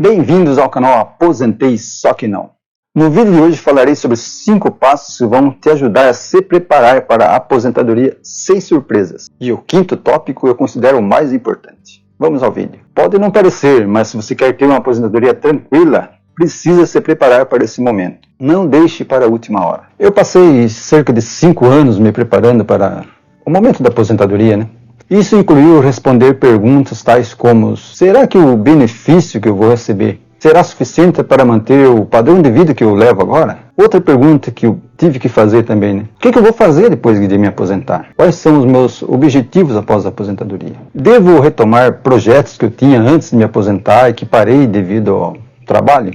Bem-vindos ao canal Aposentei Só Que Não. No vídeo de hoje falarei sobre 5 passos que vão te ajudar a se preparar para a aposentadoria sem surpresas. E o quinto tópico eu considero o mais importante. Vamos ao vídeo. Pode não parecer, mas se você quer ter uma aposentadoria tranquila, precisa se preparar para esse momento. Não deixe para a última hora. Eu passei cerca de 5 anos me preparando para o momento da aposentadoria, né? Isso incluiu responder perguntas tais como: será que o benefício que eu vou receber será suficiente para manter o padrão de vida que eu levo agora? Outra pergunta que eu tive que fazer também, né? O que eu vou fazer depois de me aposentar? Quais são os meus objetivos após a aposentadoria? Devo retomar projetos que eu tinha antes de me aposentar e que parei devido ao trabalho?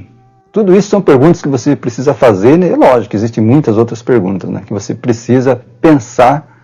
Tudo isso são perguntas que você precisa fazer, né? É lógico, existem muitas outras perguntas, né, que você precisa pensar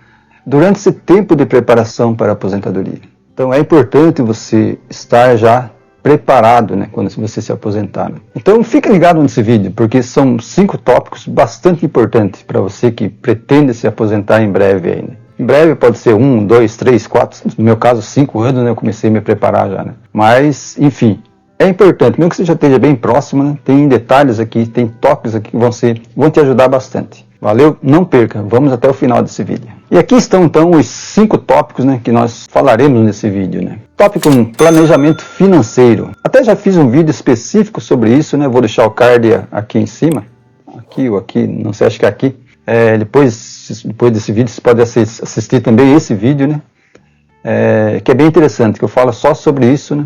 durante esse tempo de preparação para a aposentadoria. Então é importante você estar já preparado, né, quando você se aposentar. Né? Então fica ligado nesse vídeo, porque são 5 tópicos bastante importantes para você que pretende se aposentar em breve. Aí, né? Em breve pode ser 1, 2, 3, 4, no meu caso 5 anos, né, eu comecei a me preparar já. Né? Mas, enfim, é importante, mesmo que você já esteja bem próximo, né, tem detalhes aqui, tem tópicos aqui que vão te ajudar bastante. Valeu? Não perca, vamos até o final desse vídeo. E aqui estão então os 5 tópicos, né, que nós falaremos nesse vídeo. Né? Tópico 1, planejamento financeiro. Até já fiz um vídeo específico sobre isso, né? Vou deixar o card aqui em cima. Aqui ou aqui, não sei, acho que é aqui. Depois desse vídeo você pode assistir também esse vídeo, né? Que é bem interessante, que eu falo só sobre isso, né?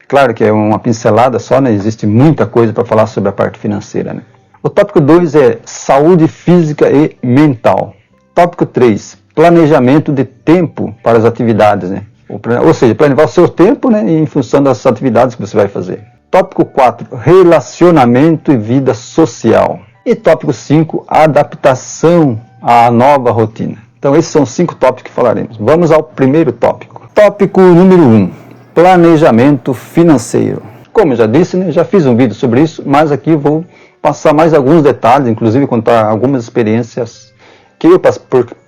Claro que é uma pincelada só, né? Existe muita coisa para falar sobre a parte financeira, né? O tópico 2 é saúde física e mental. Tópico 3, planejamento de tempo para as atividades, né? Ou seja, planejar o seu tempo, né, em função das atividades que você vai fazer. Tópico 4, relacionamento e vida social. E tópico 5, adaptação à nova rotina. Então esses são os 5 tópicos que falaremos. Vamos ao primeiro tópico. Tópico número 1, planejamento financeiro. Como eu já disse, né, já fiz um vídeo sobre isso, mas aqui vou passar mais alguns detalhes, inclusive contar algumas experiências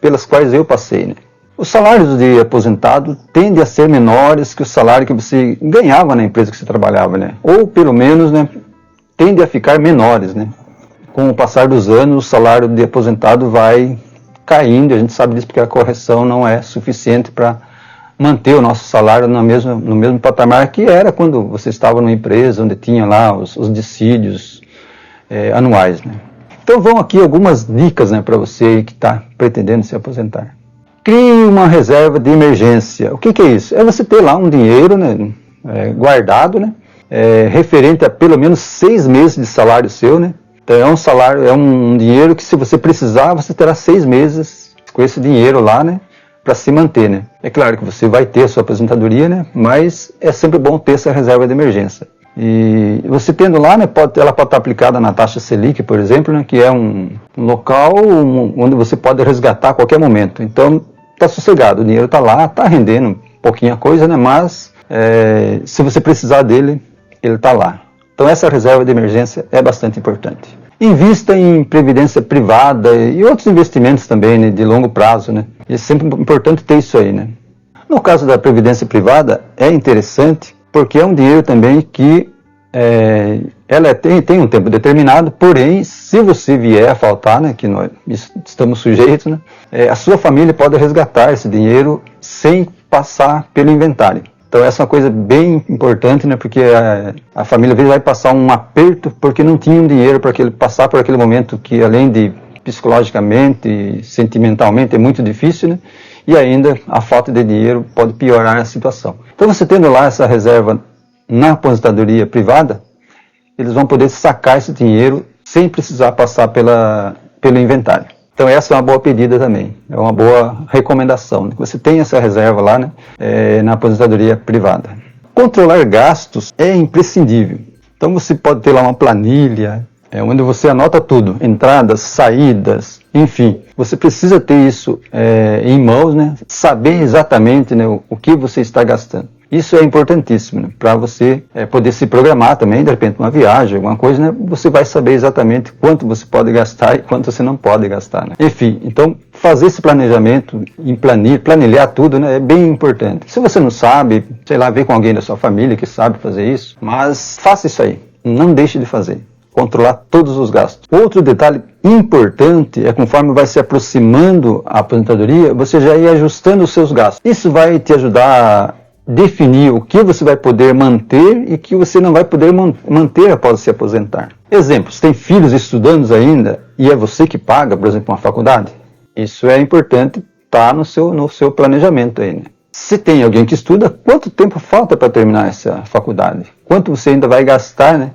pelas quais eu passei. Né? Os salários de aposentado tendem a ser menores que o salário que você ganhava na empresa que você trabalhava, né? Ou pelo menos, né, tende a ficar menores. Né? Com o passar dos anos, o salário de aposentado vai caindo, a gente sabe disso porque a correção não é suficiente para manter o nosso salário no mesmo patamar que era quando você estava numa empresa onde tinha lá os dissídios anuais. Né? Então vão aqui algumas dicas, né, para você que está pretendendo se aposentar. Crie uma reserva de emergência. O que é isso? É você ter lá um dinheiro, né, guardado, né, referente a pelo menos 6 meses de salário seu. Né? Então é um dinheiro que, se você precisar, você terá 6 meses com esse dinheiro lá, né, para se manter. Né? É claro que você vai ter a sua aposentadoria, né, mas é sempre bom ter essa reserva de emergência. E você tendo lá, né, ela pode estar aplicada na taxa Selic, por exemplo, né, que é um local onde você pode resgatar a qualquer momento. Então, está sossegado, o dinheiro está lá, está rendendo pouquinha coisa, né, mas se você precisar dele, ele está lá. Então, essa reserva de emergência é bastante importante. Invista em previdência privada e outros investimentos também, né, de longo prazo. Né. É sempre importante ter isso aí. Né. No caso da previdência privada, é interessante, porque é um dinheiro também que ela tem um tempo determinado, porém, se você vier a faltar, né, que nós estamos sujeitos, né, a sua família pode resgatar esse dinheiro sem passar pelo inventário. Então essa é uma coisa bem importante, né, porque a família às vezes vai passar um aperto porque não tinha um dinheiro para passar por aquele momento que, além de psicologicamente e sentimentalmente, é muito difícil, né, e ainda a falta de dinheiro pode piorar a situação. Então você tendo lá essa reserva na aposentadoria privada, eles vão poder sacar esse dinheiro sem precisar passar pelo inventário. Então essa é uma boa pedida também, é uma boa recomendação, né? Você tem essa reserva lá, né, na aposentadoria privada. Controlar gastos é imprescindível. Então você pode ter lá uma planilha, onde você anota tudo, entradas, saídas, enfim. Você precisa ter isso em mãos, né? Saber exatamente, né, o que você está gastando. Isso é importantíssimo, né? Para você poder se programar também, de repente uma viagem, alguma coisa, né? Você vai saber exatamente quanto você pode gastar e quanto você não pode gastar, né? Enfim, então fazer esse planejamento em planilhar tudo, né, é bem importante. Se você não sabe, sei lá, ver com alguém da sua família que sabe fazer isso, mas faça isso aí, não deixe de fazer. Controlar todos os gastos. Outro detalhe importante é conforme vai se aproximando a aposentadoria, você já ir ajustando os seus gastos. Isso vai te ajudar a definir o que você vai poder manter e o que você não vai poder manter após se aposentar. Exemplo, se tem filhos estudando ainda e é você que paga, por exemplo, uma faculdade, isso é importante estar no seu planejamento aí, né? Se tem alguém que estuda, quanto tempo falta para terminar essa faculdade? Quanto você ainda vai gastar, né,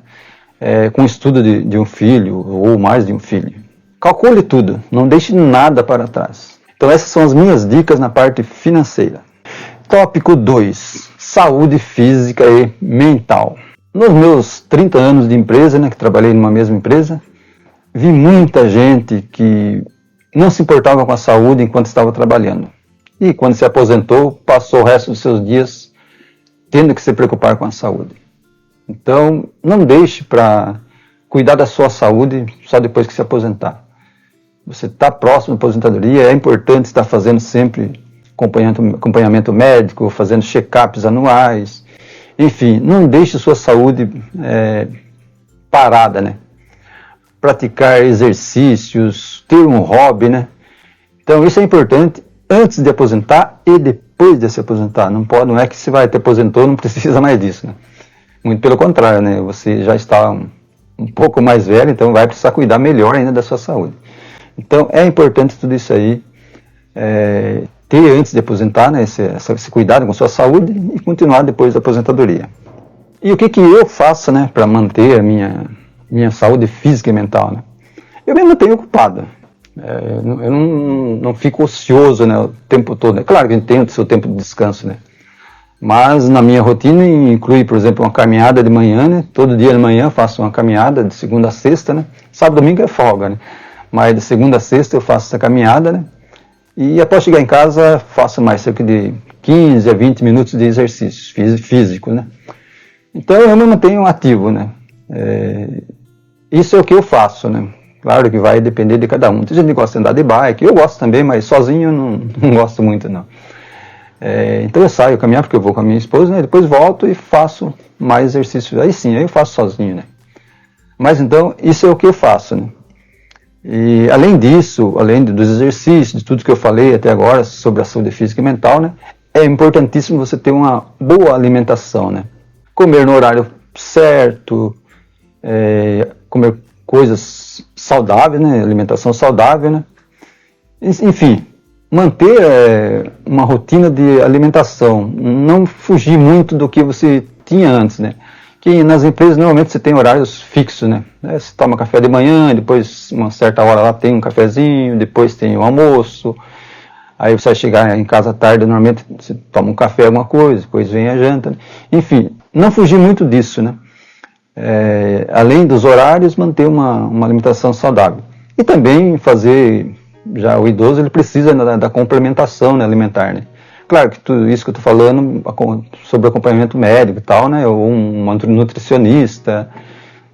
com o estudo de um filho ou mais de um filho? Calcule tudo, não deixe nada para trás. Então essas são as minhas dicas na parte financeira. Tópico 2. Saúde física e mental. Nos meus 30 anos de empresa, né, que trabalhei numa mesma empresa, vi muita gente que não se importava com a saúde enquanto estava trabalhando. E quando se aposentou, passou o resto dos seus dias tendo que se preocupar com a saúde. Então, não deixe para cuidar da sua saúde só depois que se aposentar. Você está próximo da aposentadoria, é importante estar fazendo sempre acompanhamento médico, fazendo check-ups anuais. Enfim, não deixe sua saúde parada, né? Praticar exercícios, ter um hobby, né? Então, isso é importante antes de aposentar e depois de se aposentar. Não é que se vai te aposentou, não precisa mais disso, né? Muito pelo contrário, né? Você já está um pouco mais velho, então vai precisar cuidar melhor ainda da sua saúde. Então, é importante tudo isso aí, ter antes de aposentar, né, esse cuidado com a sua saúde e continuar depois da aposentadoria. E o que eu faço, né, para manter a minha saúde física e mental, né? Eu me mantenho ocupado. Eu não fico ocioso, né, o tempo todo. É claro que a gente tem o seu tempo de descanso, né? Mas na minha rotina inclui, por exemplo, uma caminhada de manhã, né? Todo dia de manhã eu faço uma caminhada de segunda a sexta, né? Sábado e domingo é folga, né? Mas de segunda a sexta eu faço essa caminhada, né? E após chegar em casa faço mais cerca de 15 a 20 minutos de exercício físico, né? Então eu me mantenho ativo, né? Isso é o que eu faço, né? Claro que vai depender de cada um. Tem gente que gosta de andar de bike, eu gosto também, mas sozinho eu não gosto muito, não. Então eu saio caminhar porque eu vou com a minha esposa, né? Depois volto e faço mais exercício. Aí sim, aí eu faço sozinho, né? Mas então, isso é o que eu faço, né? E além disso, além dos exercícios, de tudo que eu falei até agora sobre a saúde física e mental, né? É importantíssimo você ter uma boa alimentação, né? Comer no horário certo, comer coisas saudáveis, né? Alimentação saudável, né? Enfim, manter uma rotina de alimentação, não fugir muito do que você tinha antes, né? Que nas empresas normalmente você tem horários fixos, né? Você toma café de manhã, depois uma certa hora lá tem um cafezinho, depois tem o almoço, aí você vai chegar em casa à tarde, normalmente você toma um café, alguma coisa, depois vem a janta, né? Enfim, não fugir muito disso, né? Além dos horários, manter uma alimentação saudável. E também fazer, já o idoso ele precisa da complementação, né, alimentar, né? Claro que tudo isso que eu estou falando sobre acompanhamento médico e tal, né, ou um nutricionista,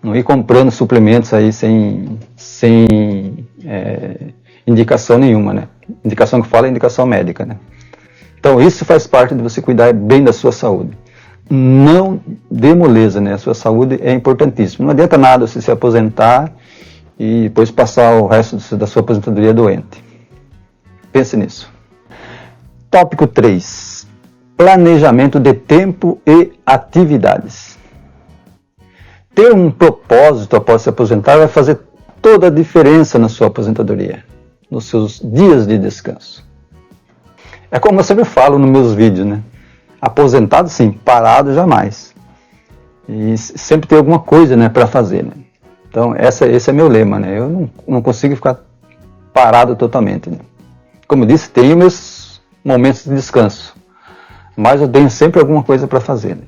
não ir comprando suplementos aí sem indicação nenhuma, né? Indicação que eu falo é indicação médica, né? Então isso faz parte de você cuidar bem da sua saúde. Não dê moleza, né? A sua saúde é importantíssima. Não adianta nada você se aposentar e depois passar o resto da sua aposentadoria doente. Pense nisso. Tópico 3. Planejamento de tempo e atividades. Ter um propósito após se aposentar vai fazer toda a diferença na sua aposentadoria, nos seus dias de descanso. É como eu sempre falo nos meus vídeos, né? Aposentado sim, parado jamais. E sempre tem alguma coisa, né, para fazer, né? Então esse é meu lema, né? Eu não consigo ficar parado totalmente, né? Como eu disse, tenho meus momentos de descanso, mas eu tenho sempre alguma coisa para fazer, né?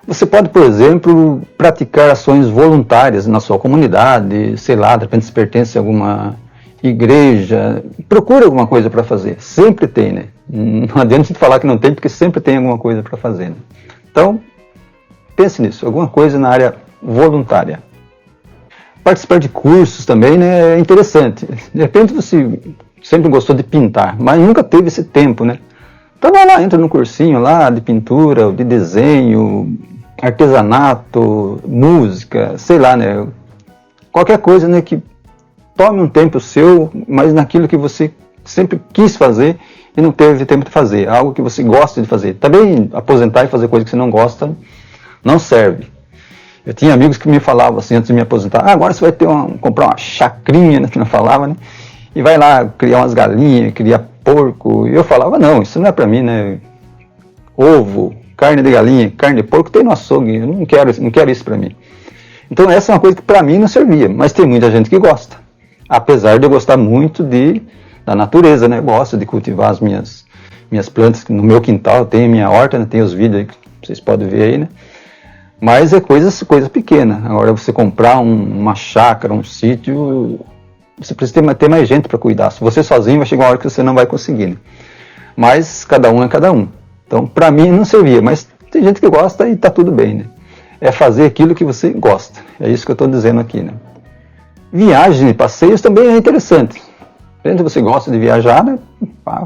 Você pode, por exemplo, praticar ações voluntárias na sua comunidade, sei lá, de repente se pertence a alguma igreja, procura alguma coisa para fazer, sempre tem, né? Não adianta você falar que não tem, porque sempre tem alguma coisa para fazer, né? Então, pense nisso, alguma coisa na área voluntária. Participar de cursos também, né, é interessante. De repente você sempre gostou de pintar, mas nunca teve esse tempo, né? Então vai lá, entra num cursinho lá de pintura, de desenho, artesanato, música, sei lá, né? Qualquer coisa, né, que tome um tempo seu, mas naquilo que você sempre quis fazer e não teve tempo de fazer, algo que você gosta de fazer. Também aposentar e fazer coisa que você não gosta não serve. Eu tinha amigos que me falavam assim, antes de me aposentar, agora você vai ter comprar uma chacrinha, né, que não falava, né, e vai lá criar umas galinhas, criar porco. E eu falava, não, isso não é pra mim, né, ovo, carne de galinha, carne de porco tem no açougue, eu não quero isso pra mim. Então essa é uma coisa que pra mim não servia, mas tem muita gente que gosta. Apesar de eu gostar muito da natureza, né? Eu gosto de cultivar as minhas plantas no meu quintal, tem a minha horta, né? Tem os vídeos aí que vocês podem ver aí, né? Mas é coisa pequena. Agora você comprar uma chácara, um sítio, você precisa ter mais gente para cuidar. Se você sozinho vai chegar uma hora que você não vai conseguir, né? Mas cada um é cada um. Então para mim não servia, mas tem gente que gosta e tá tudo bem, né? É fazer aquilo que você gosta. É isso que eu estou dizendo aqui, né? Viagem e passeios também é interessante. Se você gosta de viajar, né,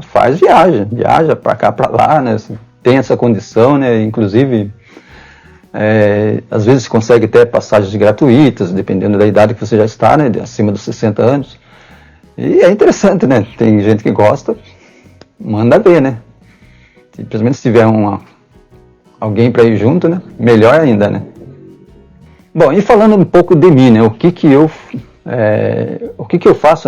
faz viaja para cá, para lá, né, tem essa condição, né, inclusive, às vezes você consegue ter passagens gratuitas, dependendo da idade que você já está, né, acima dos 60 anos. E é interessante, né, tem gente que gosta, manda ver, né. Principalmente se tiver alguém para ir junto, né, melhor ainda, né. Bom, e falando um pouco de mim, né, o que eu faço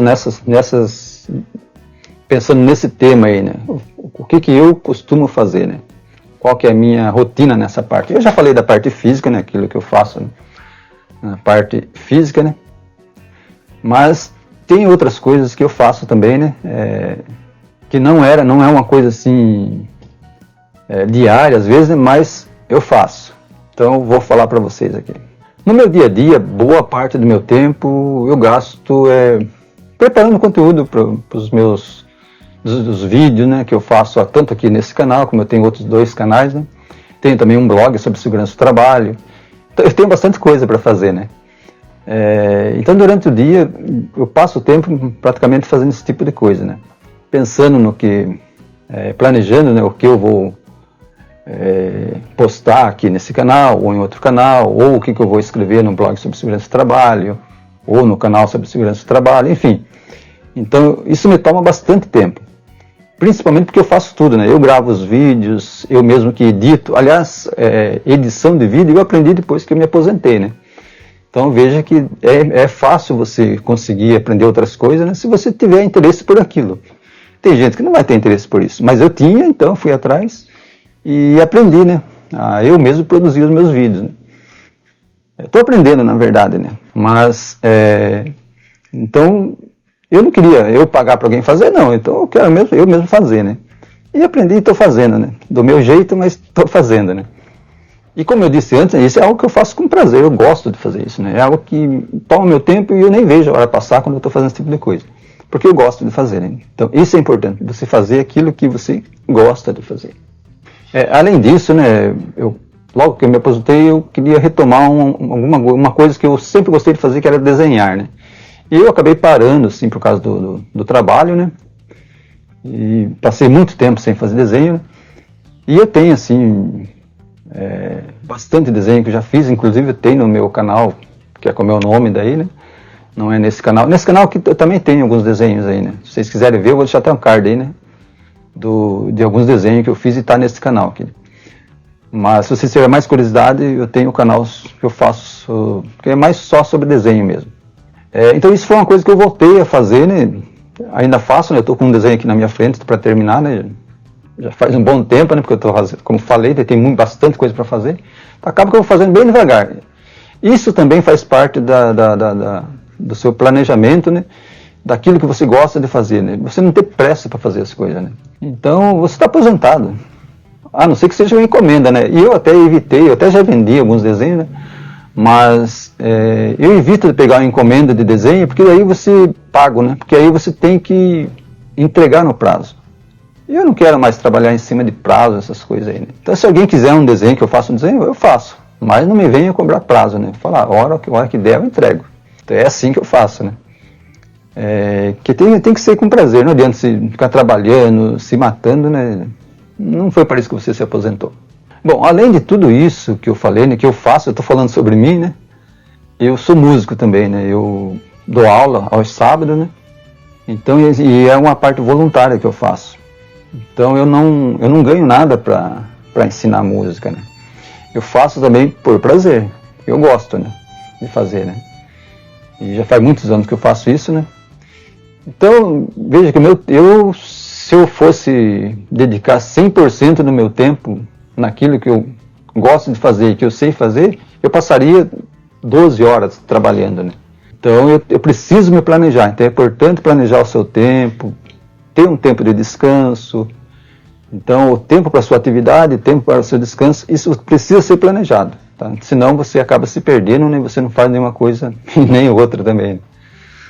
pensando nesse tema aí, né? O que eu costumo fazer, né? Qual que é a minha rotina nessa parte? Eu já falei da parte física, né? Aquilo que eu faço, né? Na parte física, né? Mas tem outras coisas que eu faço também, né? Que não é uma coisa assim diária às vezes, né? Mas eu faço. Então eu vou falar para vocês aqui. No meu dia a dia, boa parte do meu tempo eu gasto preparando conteúdo para os vídeos, né, que eu faço tanto aqui nesse canal, como eu tenho outros 2 canais, né. Tenho também um blog sobre segurança do trabalho. Então, eu tenho bastante coisa para fazer, né. Então durante o dia eu passo o tempo praticamente fazendo esse tipo de coisa, né. Pensando no que, planejando, né, o que eu vou postar aqui nesse canal, ou em outro canal, ou o que eu vou escrever no blog sobre segurança do trabalho, ou no canal sobre segurança do trabalho, enfim. Então, isso me toma bastante tempo. Principalmente porque eu faço tudo, né? Eu gravo os vídeos, eu mesmo que edito. Aliás, edição de vídeo eu aprendi depois que eu me aposentei, né? Então, veja que é fácil você conseguir aprender outras coisas, né? Se você tiver interesse por aquilo. Tem gente que não vai ter interesse por isso, mas eu tinha, então fui atrás e aprendi, né? Eu mesmo produzir os meus vídeos, né? Estou aprendendo, na verdade, né? Mas, então, eu não queria eu pagar para alguém fazer, não. Então, eu quero eu mesmo fazer, né? E aprendi e estou fazendo, né? Do meu jeito, mas estou fazendo, né? E como eu disse antes, isso é algo que eu faço com prazer. Eu gosto de fazer isso, né? É algo que toma meu tempo e eu nem vejo a hora passar quando eu estou fazendo esse tipo de coisa. Porque eu gosto de fazer, né? Então, isso é importante. Você fazer aquilo que você gosta de fazer. Além disso, né, logo que eu me aposentei, eu queria retomar uma coisa que eu sempre gostei de fazer, que era desenhar, né? E eu acabei parando, assim, por causa do trabalho, né? E passei muito tempo sem fazer desenho, né? E eu tenho, assim, bastante desenho que eu já fiz, inclusive eu tenho no meu canal, que é com o meu nome daí, né? Não é nesse canal. Nesse canal que eu também tenho alguns desenhos aí, né? Se vocês quiserem ver, eu vou deixar até um card aí, né? De alguns desenhos que eu fiz e está nesse canal aqui. Mas se vocês tiverem mais curiosidade, eu tenho o canal que eu faço, que é mais só sobre desenho mesmo. Então isso foi uma coisa que eu voltei a fazer, né? Ainda faço, né? Eu estou com um desenho aqui na minha frente para terminar, né? Já faz um bom tempo, né? Porque eu estou, como falei, tem bastante coisa para fazer. Então, acaba que eu vou fazendo bem devagar. Isso também faz parte do seu planejamento, né? Daquilo que você gosta de fazer, né? Você não tem pressa para fazer as coisas, né? Então, você está aposentado. A não ser que seja uma encomenda, né? E eu até evitei, eu até já vendi alguns desenhos, né? Mas eu evito de pegar uma encomenda de desenho, porque daí você paga, né? Porque aí você tem que entregar no prazo. E eu não quero mais trabalhar em cima de prazo, essas coisas aí, né? Então, se alguém quiser um desenho, que eu faça um desenho, eu faço. Mas não me venha cobrar prazo, né? Falar, a hora que der, eu entrego. Então, é assim que eu faço, né? Que tem que ser com prazer, não adianta se ficar trabalhando, se matando, né? Não foi para isso que você se aposentou. Bom, além de tudo isso que eu falei, né, que eu faço, eu estou falando sobre mim, né? Eu sou músico também, né? Eu dou aula aos sábados, né? Então, e é uma parte voluntária que eu faço. Então eu não ganho nada para ensinar música, né? Eu faço também por prazer. Eu gosto, né, de fazer, né? E já faz muitos anos que eu faço isso, né? Então, veja que se eu fosse dedicar 100% do meu tempo naquilo que eu gosto de fazer e que eu sei fazer, eu passaria 12 horas trabalhando, né? Então eu preciso me planejar. Então é importante planejar o seu tempo, ter um tempo de descanso. Então o tempo para a sua atividade, tempo para o seu descanso, isso precisa ser planejado, tá? Senão você acaba se perdendo, né? Você não faz nenhuma coisa e nem outra também,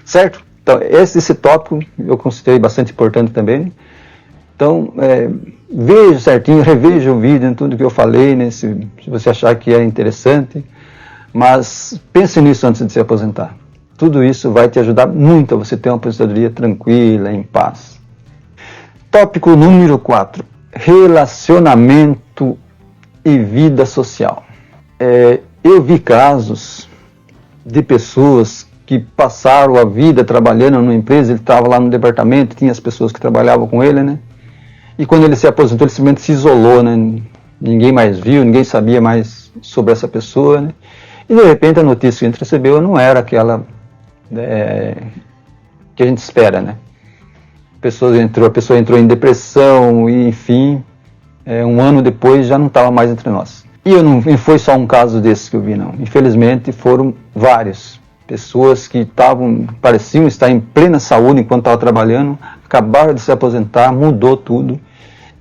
certo? Então esse tópico eu considerei bastante importante também, né? Então veja certinho, reveja o vídeo, tudo que eu falei, né? Se você achar que é interessante, mas pense nisso antes de se aposentar. Tudo isso vai te ajudar muito a você ter uma aposentadoria tranquila, em paz. Tópico número 4. Relacionamento e vida social. Eu vi casos de pessoas que passaram a vida trabalhando numa empresa, ele estava lá no departamento, tinha as pessoas que trabalhavam com ele, né? E quando ele se aposentou, ele simplesmente se isolou, né? Ninguém mais viu, ninguém sabia mais sobre essa pessoa, né? E de repente a notícia que a gente recebeu não era aquela que a gente espera, né? A pessoa entrou em depressão e, enfim, um ano depois já não estava mais entre nós. E não foi só um caso desse que eu vi, não. Infelizmente foram vários. Pessoas que pareciam estar em plena saúde enquanto estavam trabalhando, acabaram de se aposentar, mudou tudo.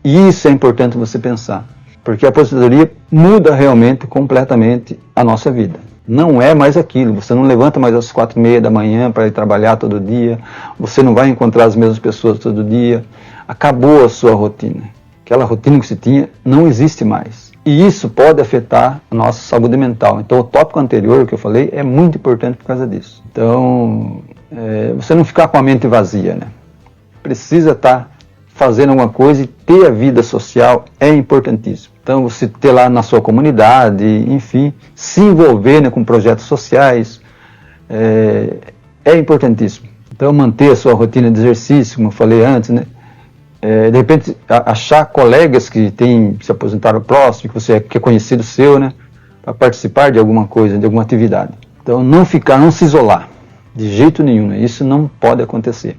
E isso é importante você pensar, porque a aposentadoria muda realmente, completamente a nossa vida. Não é mais aquilo, você não levanta mais às 4h30 da manhã para ir trabalhar todo dia, você não vai encontrar as mesmas pessoas todo dia, acabou a sua rotina. Aquela rotina que você tinha não existe mais. E isso pode afetar a nossa saúde mental. Então o tópico anterior que eu falei é muito importante por causa disso. Então, você não ficar com a mente vazia, né? Precisa estar fazendo alguma coisa e ter a vida social é importantíssimo. Então você ter lá na sua comunidade, enfim, se envolver, né, com projetos sociais é importantíssimo. Então manter a sua rotina de exercício, como eu falei antes, né? De repente achar colegas que se aposentaram próximo, que é conhecido seu, né, para participar de alguma coisa, de alguma atividade. Então não se isolar, de jeito nenhum, né? Isso não pode acontecer,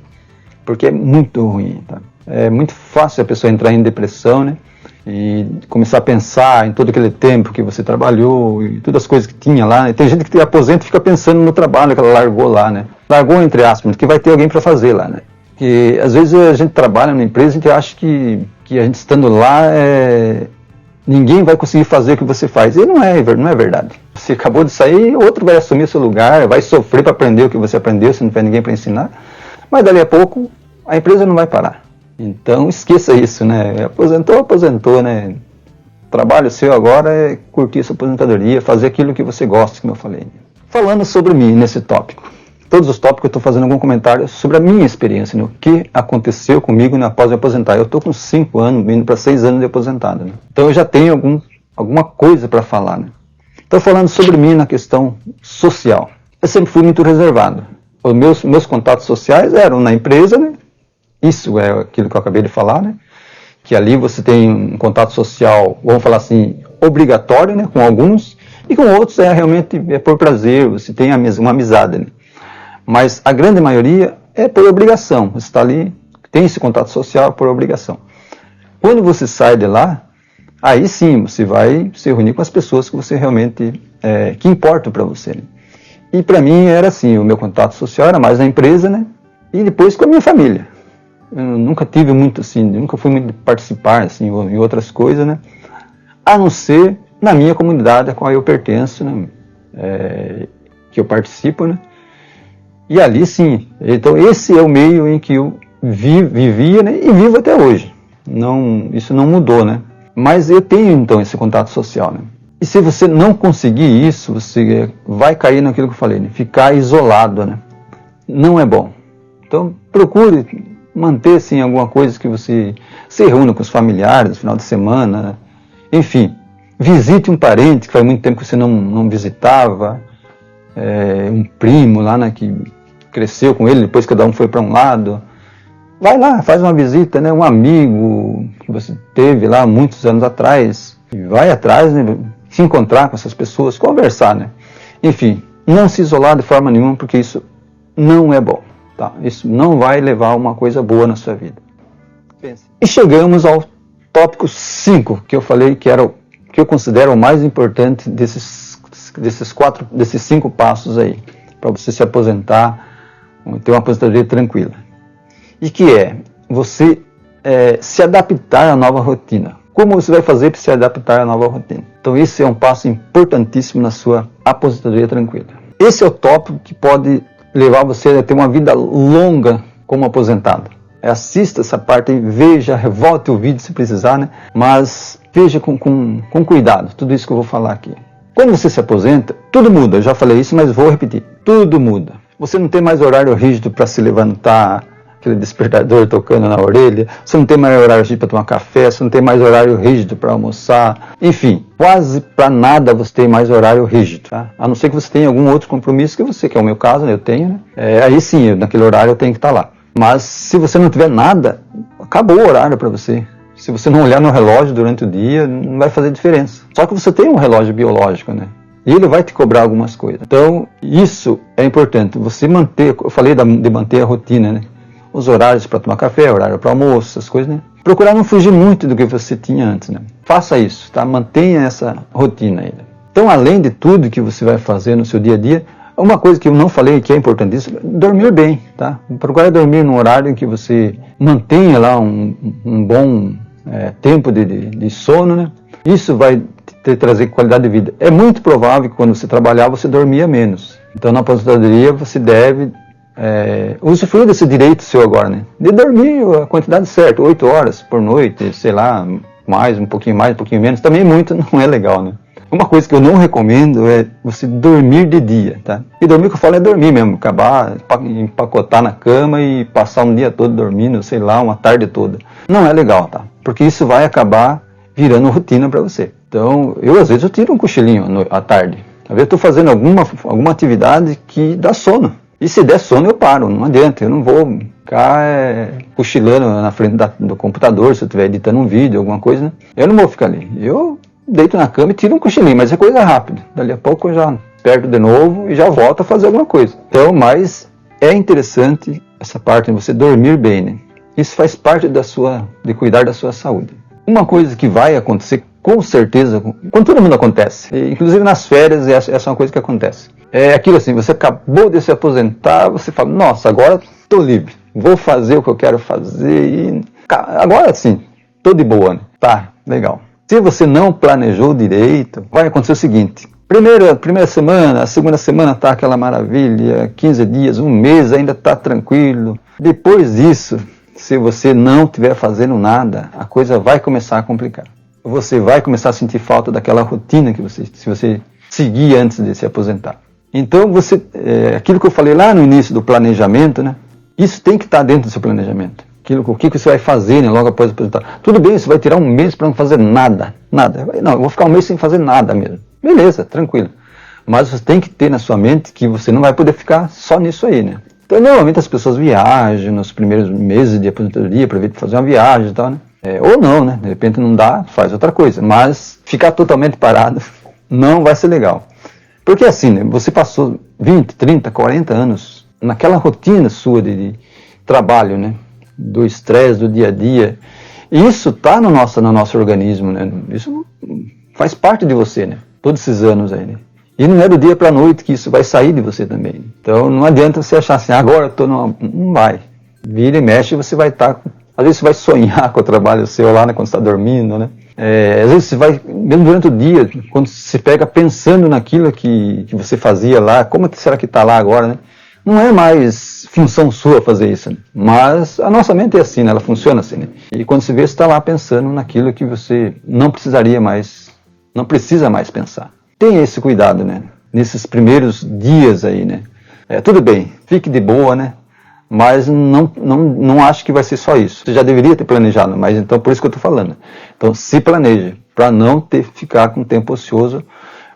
porque é muito ruim, tá? É muito fácil a pessoa entrar em depressão, né? E começar a pensar em todo aquele tempo que você trabalhou e todas as coisas que tinha lá, né? Tem gente que aposenta e fica pensando no trabalho que ela largou lá, né? Largou entre aspas, que vai ter alguém para fazer lá, né? Que às vezes a gente trabalha numa empresa e a gente acha que a gente estando lá ninguém vai conseguir fazer o que você faz. E não é verdade. Você acabou de sair, outro vai assumir o seu lugar, vai sofrer para aprender o que você aprendeu, se não tiver ninguém para ensinar. Mas dali a pouco a empresa não vai parar. Então esqueça isso, né? Aposentou, né? O trabalho seu agora é curtir sua aposentadoria, fazer aquilo que você gosta, como eu falei. Falando sobre mim nesse tópico. Todos os tópicos eu estou fazendo algum comentário sobre a minha experiência, né? O que aconteceu comigo, né, após me aposentar. Eu estou com 5 anos, indo para 6 anos de aposentado, né? Então eu já tenho alguma coisa para falar, né? Estou falando sobre mim na questão social. Eu sempre fui muito reservado. Os meus contatos sociais eram na empresa, né? Isso é aquilo que eu acabei de falar, né? Que ali você tem um contato social, vamos falar assim, obrigatório, né? Com alguns, e com outros realmente por prazer, você tem uma amizade, né? Mas a grande maioria é por obrigação. Você está ali, tem esse contato social por obrigação. Quando você sai de lá, aí sim você vai se reunir com as pessoas que você realmente que importam para você, né? E para mim era assim, o meu contato social era mais na empresa, né? E depois com a minha família. Eu nunca tive muito assim, nunca fui muito participar assim, em outras coisas, né? A não ser na minha comunidade a qual eu pertenço, né? que eu participo, né? E ali sim, então esse é o meio em que eu vivia, né? E vivo até hoje. Isso não mudou, né? Mas eu tenho então esse contato social, né? E se você não conseguir isso, você vai cair naquilo que eu falei, né? Ficar isolado, né? Não é bom. Então procure manter sim alguma coisa que você se reúna com os familiares no final de semana, enfim, visite um parente que faz muito tempo que você não visitava, um primo lá, né, que cresceu com ele, depois cada um foi para um lado. Vai lá, faz uma visita, né, um amigo que você teve lá muitos anos atrás, e vai atrás, né, se encontrar com essas pessoas, conversar, né. Enfim, não se isolar de forma nenhuma, porque isso não é bom. Tá? Isso não vai levar a uma coisa boa na sua vida. Pense. E chegamos ao tópico 5, que eu falei que era que eu considero o mais importante desses 5 passos aí, para você se aposentar, ter uma aposentadoria tranquila. E que é você se adaptar à nova rotina. Como você vai fazer para se adaptar à nova rotina? Então esse é um passo importantíssimo na sua aposentadoria tranquila. Esse é o tópico que pode levar você a ter uma vida longa como aposentado. Assista essa parte aí, veja, volte o vídeo se precisar, né? Mas veja com cuidado tudo isso que eu vou falar aqui. Quando você se aposenta, tudo muda. Eu já falei isso, mas vou repetir. Tudo muda. Você não tem mais horário rígido para se levantar, aquele despertador tocando na orelha. Você não tem mais horário rígido para tomar café. Você não tem mais horário rígido para almoçar. Enfim, quase para nada você tem mais horário rígido. Tá? A não ser que você tenha algum outro compromisso que é o meu caso, né? Eu tenho, né? Aí sim, naquele horário eu tenho que estar lá. Mas se você não tiver nada, acabou o horário para você. Se você não olhar no relógio durante o dia, não vai fazer diferença. Só que você tem um relógio biológico, né? E ele vai te cobrar algumas coisas. Então, isso é importante. Você manter, eu falei de manter a rotina, né? Os horários para tomar café, horário para almoço, essas coisas, né? Procurar não fugir muito do que você tinha antes, né? Faça isso, tá? Mantenha essa rotina aí. Então, além de tudo que você vai fazer no seu dia a dia, uma coisa que eu não falei que é importantíssima, dormir bem, tá? Procurar dormir num horário em que você mantenha lá um bom tempo de sono, né? Isso vai te trazer qualidade de vida. É muito provável que quando você trabalhar, você dormia menos. Então, na aposentadoria, você deve usufruir desse direito seu agora, né? De dormir a quantidade certa, 8 horas por noite, sei lá, um pouquinho mais, um pouquinho menos. Também muito não é legal, né? Uma coisa que eu não recomendo é você dormir de dia, tá? E dormir que eu falo é dormir mesmo, acabar, empacotar na cama e passar um dia todo dormindo, sei lá, uma tarde toda. Não é legal, tá? Porque isso vai acabar virando rotina para você. Então, às vezes eu tiro um cochilinho à tarde. Às vezes eu estou fazendo alguma atividade que dá sono. E se der sono eu paro, não adianta, eu não vou ficar cochilando na frente do computador, se eu estiver editando um vídeo, alguma coisa, né? Eu não vou ficar ali. Eu deito na cama e tiro um cochilinho, mas é coisa rápida. Dali a pouco eu já perco de novo e já volto a fazer alguma coisa. Então, mas é interessante essa parte de você dormir bem, né? Isso faz parte de cuidar da sua saúde. Uma coisa que vai acontecer, com certeza, com todo mundo acontece, inclusive nas férias, essa é uma coisa que acontece. É aquilo assim, você acabou de se aposentar, você fala, nossa, agora estou livre, vou fazer o que eu quero fazer e agora sim, estou de boa, né? Tá, legal. Se você não planejou direito, vai acontecer o seguinte, primeira semana, a segunda semana está aquela maravilha, 15 dias, um mês ainda está tranquilo. Depois disso, se você não estiver fazendo nada, a coisa vai começar a complicar. Você vai começar a sentir falta daquela rotina que se você seguir antes de se aposentar. Então, aquilo que eu falei lá no início do planejamento, né? Isso tem que estar dentro do seu planejamento. O que você vai fazer, né, logo após aposentar. Tudo bem, você vai tirar um mês para não fazer nada. Não, eu vou ficar um mês sem fazer nada mesmo. Beleza, tranquilo. Mas você tem que ter na sua mente que você não vai poder ficar só nisso aí, né? Então, normalmente as pessoas viajam nos primeiros meses de aposentadoria para fazer uma viagem e tal, né? Ou não, né? De repente não dá, faz outra coisa. Mas ficar totalmente parado não vai ser legal. Porque assim, né, você passou 20, 30, 40 anos naquela rotina sua de trabalho, né? Do estresse, do dia a dia. E isso está no nosso organismo, né? Isso faz parte de você, né? Todos esses anos aí, né? E não é do dia para a noite que isso vai sair de você também. Então não adianta você achar assim, agora eu estou não vai. Vira e mexe, você vai estar... Às vezes você vai sonhar com o trabalho seu lá, né, quando você está dormindo, né? Às vezes você vai, mesmo durante o dia, quando você pega pensando naquilo que você fazia lá, como é que será que está lá agora, né? Não é mais função sua fazer isso, né? Mas a nossa mente é assim, né? Ela funciona assim, né? E quando você vê, você está lá pensando naquilo que você não precisaria mais, não precisa mais pensar. Tenha esse cuidado, né? Nesses primeiros dias aí, né? Tudo bem, fique de boa, né? Mas não acho que vai ser só isso. Você já deveria ter planejado, mas então por isso que eu estou falando. Então se planeje, para não ficar com tempo ocioso,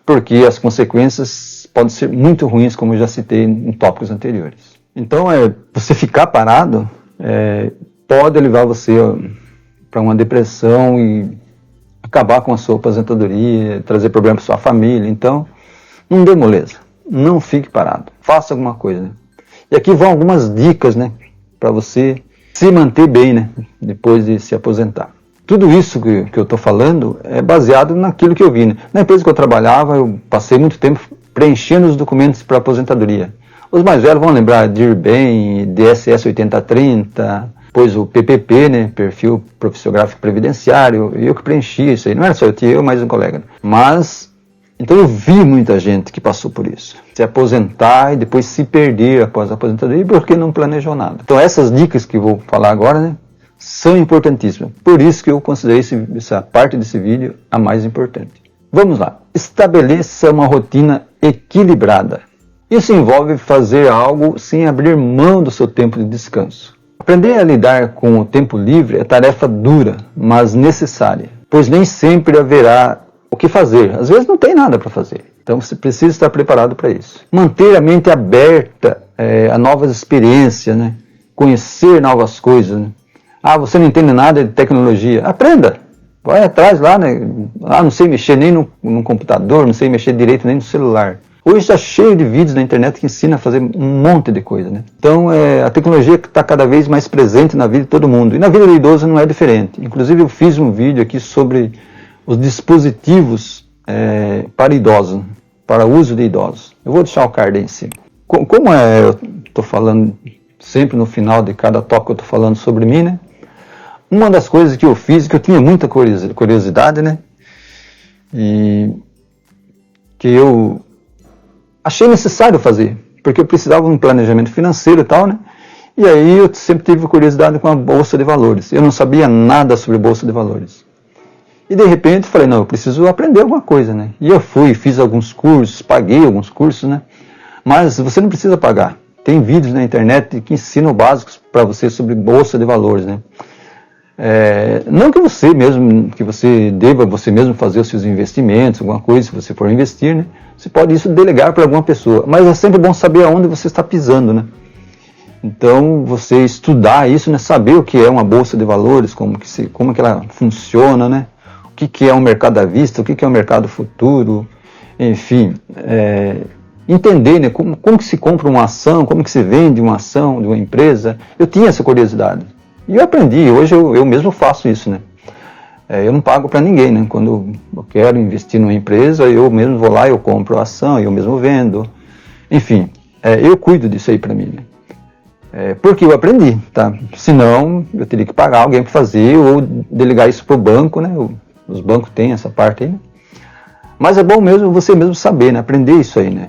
porque as consequências podem ser muito ruins, como eu já citei em tópicos anteriores. Então, você ficar parado pode levar você para uma depressão e acabar com a sua aposentadoria, trazer problemas para sua família. Então, não dê moleza, não fique parado, faça alguma coisa. Né? E aqui vão algumas dicas, né, para você se manter bem, né, depois de se aposentar. Tudo isso que eu estou falando é baseado naquilo que eu vi. Né? Na empresa que eu trabalhava, eu passei muito tempo preenchendo os documentos para aposentadoria. Os mais velhos vão lembrar de IRBEM, DSS 8030, depois o PPP, né, Perfil Profissiográfico Previdenciário, eu que preenchi isso aí. Não era só eu, mais um colega. Mas, então eu vi muita gente que passou por isso. Se aposentar e depois se perder após a aposentadoria porque não planejou nada. Então essas dicas que eu vou falar agora, né, são importantíssimas. Por isso que eu considerei essa parte desse vídeo a mais importante. Vamos lá. Estabeleça uma rotina equilibrada. Isso envolve fazer algo sem abrir mão do seu tempo de descanso. Aprender a lidar com o tempo livre é tarefa dura, mas necessária, pois nem sempre haverá o que fazer. Às vezes não tem nada para fazer. Então você precisa estar preparado para isso. Manter a mente aberta a novas experiências, né? Conhecer novas coisas, né? Você não entende nada de tecnologia. Aprenda. Vai atrás lá, né? Não sei mexer nem no computador, não sei mexer direito nem no celular. Hoje está cheio de vídeos na internet que ensina a fazer um monte de coisa, né? Então, a tecnologia está cada vez mais presente na vida de todo mundo. E na vida do idoso não é diferente. Inclusive, eu fiz um vídeo aqui sobre os dispositivos para idosos, para uso de idosos. Eu vou deixar o card aí em cima. Como eu estou falando sempre no final de cada tópico, eu estou falando sobre mim, né? Uma das coisas que eu fiz, que eu tinha muita curiosidade, né? E que eu achei necessário fazer, porque eu precisava de um planejamento financeiro e tal, né? E aí eu sempre tive curiosidade com a Bolsa de Valores. Eu não sabia nada sobre Bolsa de Valores. E de repente falei, não, eu preciso aprender alguma coisa, né? E eu fiz alguns cursos, paguei alguns cursos, né? Mas você não precisa pagar. Tem vídeos na internet que ensinam básicos para você sobre Bolsa de Valores, né? Não que você deva você mesmo fazer os seus investimentos, alguma coisa, se você for investir, né? Você pode isso delegar para alguma pessoa, mas é sempre bom saber aonde você está pisando, né? Então, você estudar isso, né? Saber o que é uma bolsa de valores, como que ela funciona, né? O que é um mercado à vista, o que é um mercado futuro, enfim, entender, né? Como que se compra uma ação, como que se vende uma ação de uma empresa. Eu tinha essa curiosidade. E eu aprendi, hoje eu mesmo faço isso, né? Eu não pago para ninguém, né? Quando eu quero investir numa empresa, eu mesmo vou lá, eu compro a ação, eu mesmo vendo. Enfim, eu cuido disso aí para mim, né? Porque eu aprendi, tá? Senão, eu teria que pagar alguém para fazer ou delegar isso para o banco, né? Os bancos têm essa parte aí, né? Mas é bom mesmo você mesmo saber, né? Aprender isso aí, né?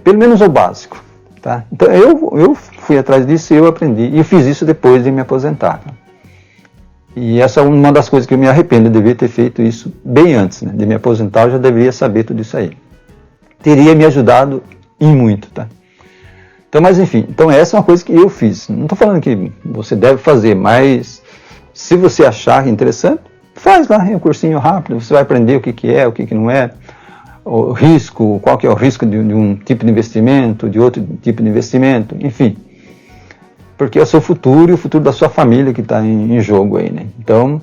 Pelo menos o básico. Tá? Então eu fui atrás disso e eu aprendi. E eu fiz isso depois de me aposentar. Tá? E essa é uma das coisas que eu me arrependo. Eu devia ter feito isso bem antes, né? De me aposentar. Eu já deveria saber tudo isso aí. Teria me ajudado em muito. Tá? Então, mas enfim. Então essa é uma coisa que eu fiz. Não estou falando que você deve fazer, mas se você achar interessante, faz lá um cursinho rápido. Você vai aprender o que é, o que não é. O risco, qual que é o risco de um tipo de investimento, de outro tipo de investimento, enfim. Porque é o seu futuro e o futuro da sua família que está em jogo aí, né? Então,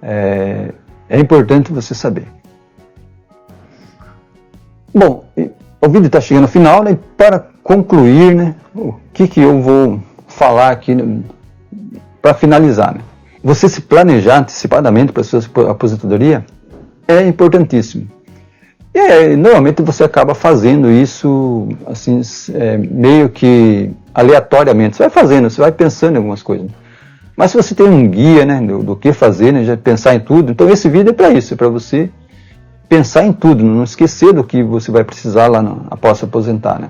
é importante você saber. Bom, o vídeo está chegando ao final, né? Para concluir, né? O que eu vou falar aqui para finalizar, né? Você se planejar antecipadamente para a sua aposentadoria é importantíssimo. E normalmente você acaba fazendo isso assim, meio que aleatoriamente. Você vai fazendo, você vai pensando em algumas coisas. Mas se você tem um guia, né, do que fazer, né, já pensar em tudo, então esse vídeo é para isso, é para você pensar em tudo, não esquecer do que você vai precisar lá após se aposentar, né.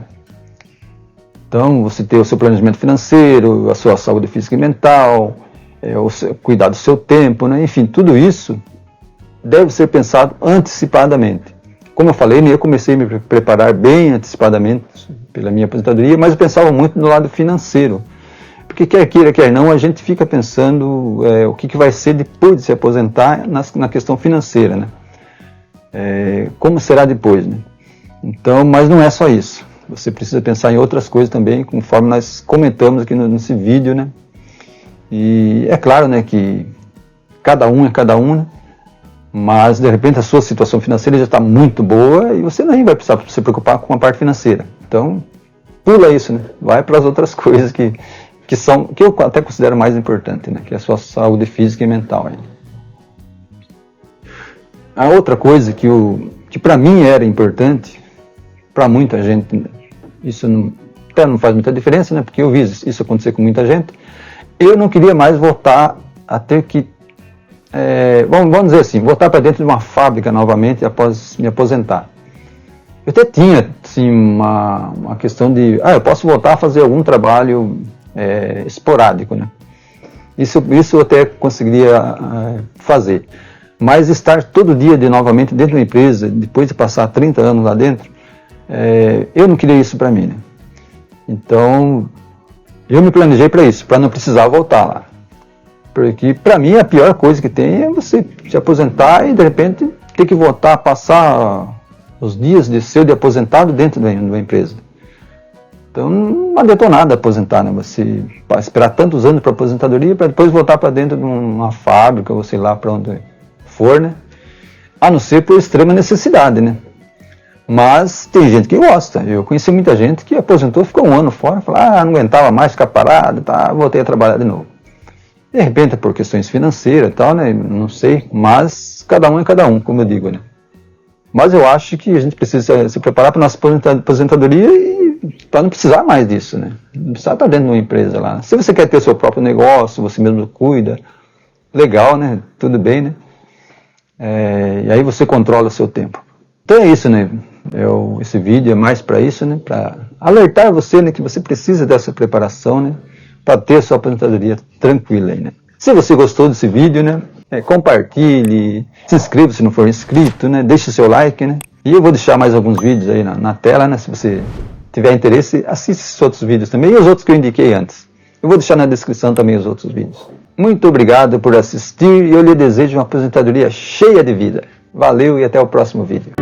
Então, você ter o seu planejamento financeiro, a sua saúde física e mental, cuidar do seu tempo, né, enfim, tudo isso deve ser pensado antecipadamente. Como eu falei, eu comecei a me preparar bem antecipadamente pela minha aposentadoria, mas eu pensava muito no lado financeiro. Porque quer queira, quer não, a gente fica pensando o que vai ser depois de se aposentar na questão financeira, né? Como será depois, né? Então, mas não é só isso. Você precisa pensar em outras coisas também, conforme nós comentamos aqui nesse vídeo, né? E é claro, né, que cada um é cada um, né? Mas de repente a sua situação financeira já está muito boa e você nem vai precisar se preocupar com a parte financeira. Então, pula isso, né? Vai para as outras coisas que eu até considero mais importante, né? Que é a sua saúde física e mental. Hein? A outra coisa que para mim era importante, para muita gente, isso até não faz muita diferença, né? Porque eu vi isso acontecer com muita gente. Eu não queria mais voltar a ter que vamos dizer assim, voltar para dentro de uma fábrica novamente após me aposentar. Eu até tinha assim, uma questão de, eu posso voltar a fazer algum trabalho esporádico, né? Isso eu até conseguiria fazer. Mas estar todo dia novamente dentro de uma empresa, depois de passar 30 anos lá dentro, eu não queria isso para mim, né? Então, eu me planejei para isso, para não precisar voltar lá. Porque, para mim, a pior coisa que tem é você se aposentar e, de repente, ter que voltar a passar os dias de aposentado dentro de uma empresa. Então, não adiantou nada aposentar, né? Você esperar tantos anos para aposentadoria para depois voltar para dentro de uma fábrica, ou sei lá, para onde for, né? A não ser por extrema necessidade, né? Mas tem gente que gosta. Eu conheci muita gente que aposentou, ficou um ano fora, falou, não aguentava mais ficar parado, voltei a trabalhar de novo. De repente, por questões financeiras e tal, né? Não sei, mas cada um é cada um, como eu digo, né? Mas eu acho que a gente precisa se preparar para a nossa aposentadoria e para não precisar mais disso, né? Não precisar estar dentro de uma empresa lá. Se você quer ter o seu próprio negócio, você mesmo cuida, legal, né? Tudo bem, né? E aí você controla o seu tempo. Então é isso, né? Esse vídeo é mais para isso, né? Para alertar você, né? Que você precisa dessa preparação, né? Para ter a sua aposentadoria tranquila aí, né? Se você gostou desse vídeo, né? Compartilhe, se inscreva se não for inscrito, né? Deixe o seu like, né? E eu vou deixar mais alguns vídeos aí na tela, né? Se você tiver interesse, assista esses outros vídeos também e os outros que eu indiquei antes. Eu vou deixar na descrição também os outros vídeos. Muito obrigado por assistir e eu lhe desejo uma aposentadoria cheia de vida. Valeu e até o próximo vídeo.